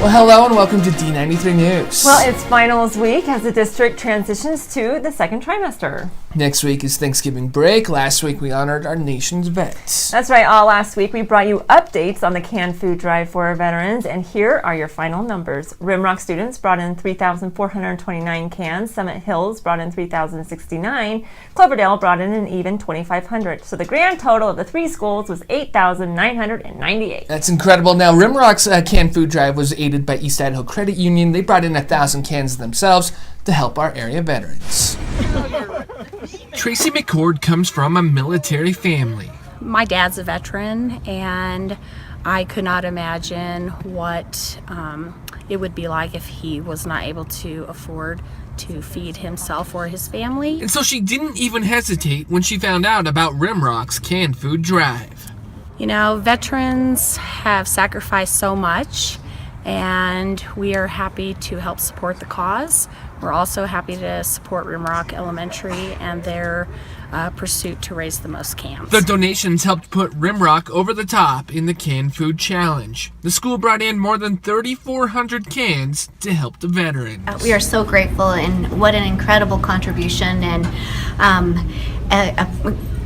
Well, hello and welcome to D93 News. Well, it's finals week as the district transitions to the second trimester. Next week is Thanksgiving break. Last week we honored our nation's vets. That's right. All last week we brought you updates on the canned food drive for our veterans, and here are your final numbers. Rimrock students brought in 3,429 cans. Summit Hills brought in 3,069. Cloverdale brought in an even 2,500. So the grand total of the three schools was 8,998. That's incredible. Now, Rimrock's canned food drive was aided by East Idaho Credit Union. They brought in 1,000 cans themselves to help our area veterans. Tracy McCord comes from a military family. My dad's a veteran, and I could not imagine what it would be like if he was not able to afford to feed himself or his family. And so she didn't even hesitate when she found out about Rimrock's canned food drive. You know, veterans have sacrificed so much, and we are happy to help support the cause. We're also happy to support Rimrock Elementary and their pursuit to raise the most cans. The donations helped put Rimrock over the top in the canned food challenge. The school brought in more than 3,400 cans to help the veterans. We are so grateful, and what an incredible contribution, and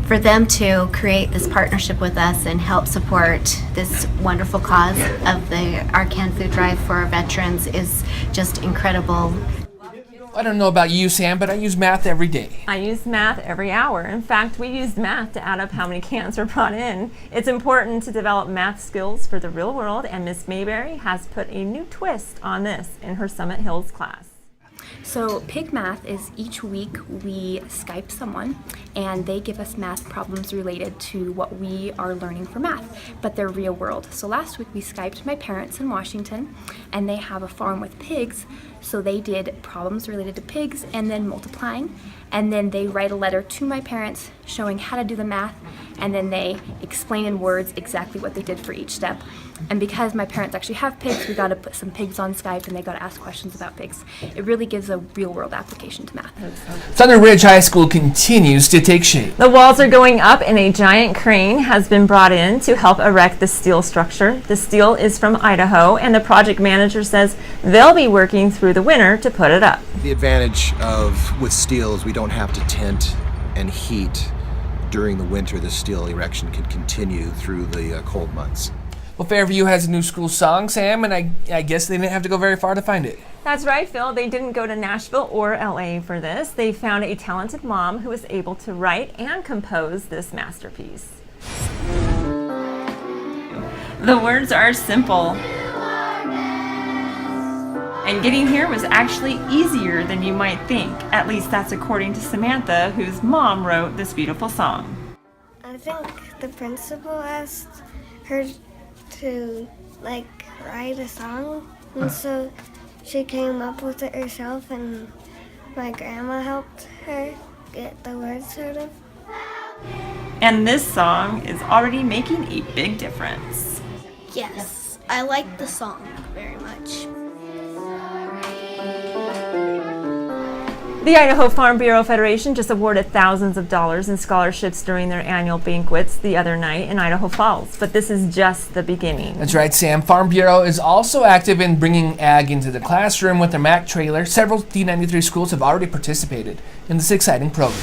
for them to create this partnership with us and help support this wonderful cause of our canned food drive for our veterans is just incredible. I don't know about you, Sam, but I use math every day. I use math every hour. In fact, we used math to add up how many cans were brought in. It's important to develop math skills for the real world, and Miss Mayberry has put a new twist on this in her Summit Hills class. So Pig Math is each week we Skype someone and they give us math problems related to what we are learning for math, but they're real world. So last week we Skyped my parents in Washington, and they have a farm with pigs, so they did problems related to pigs and then multiplying, and then they write a letter to my parents showing how to do the math, and then they explain in words exactly what they did for each step. And because my parents actually have pigs, we got to put some pigs on Skype and they got to ask questions about pigs. It really gives a real world application to math. Thunder Ridge High School continues to take shape. The walls are going up, and a giant crane has been brought in to help erect the steel structure. The steel is from Idaho, and the project manager says they'll be working through the winter to put it up. The advantage with steel is we don't have to tent and heat during the winter. The steel erection can continue through the cold months. Well, Fairview has a new school song, Sam, and I guess they didn't have to go very far to find it. That's right, Phil. They didn't go to Nashville or LA for this. They found a talented mom who was able to write and compose this masterpiece. The words are simple, and getting here was actually easier than you might think. At least that's according to Samantha, whose mom wrote this beautiful song. I think the principal asked her to write a song, and so she came up with it herself, and my grandma helped her get the words sort of. And this song is already making a big difference. Yes, I like the song very much. The Idaho Farm Bureau Federation just awarded thousands of dollars in scholarships during their annual banquets the other night in Idaho Falls, but this is just the beginning. That's right, Sam. Farm Bureau is also active in bringing ag into the classroom with their Mac trailer. Several D93 schools have already participated in this exciting program.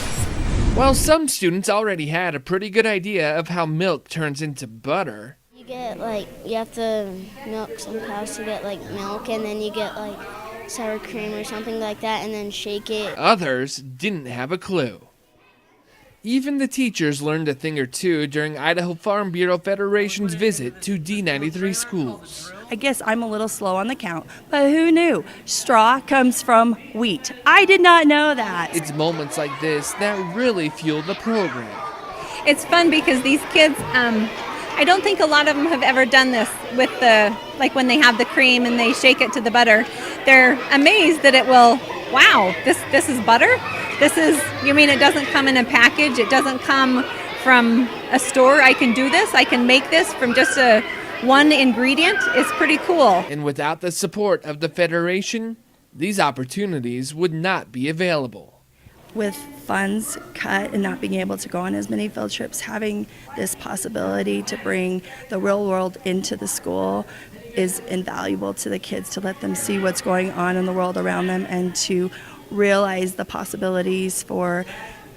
Well, some students already had a pretty good idea of how milk turns into butter. You have to milk some cows to get milk, and then you get sour cream or something like that, and then shake it. Others didn't have a clue. Even the teachers learned a thing or two during Idaho Farm Bureau Federation's visit to D93 schools. I guess I'm a little slow on the count, but who knew? Straw comes from wheat. I did not know that. It's moments like this that really fuel the program. It's fun because these kids, I don't think a lot of them have ever done this with when they have the cream and they shake it to the butter. They're amazed that it will, wow, this is butter? You mean it doesn't come in a package? It doesn't come from a store? I can do this? I can make this from just one ingredient? It's pretty cool. And without the support of the Federation, these opportunities would not be available. With funds cut and not being able to go on as many field trips, having this possibility to bring the real world into the school is invaluable to the kids, to let them see what's going on in the world around them and to realize the possibilities for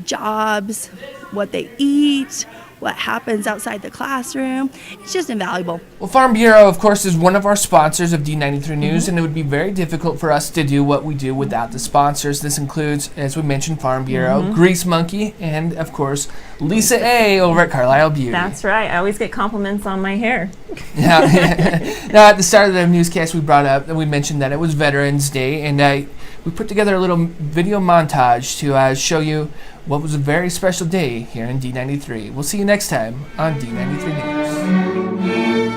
jobs, what they eat, what happens outside the classroom. It's just invaluable. Well, Farm Bureau, of course, is one of our sponsors of D93 News, and it would be very difficult for us to do what we do without the sponsors. This includes, as we mentioned, Farm Bureau, Grease Monkey, and, of course, Lisa A. over at Carlisle Beauty. That's right. I always get compliments on my hair. Now, at the start of the newscast, we brought up and we mentioned that it was Veterans Day, and we put together a little video montage to show you what was a very special day here in D93. We'll see you next time on D93 News.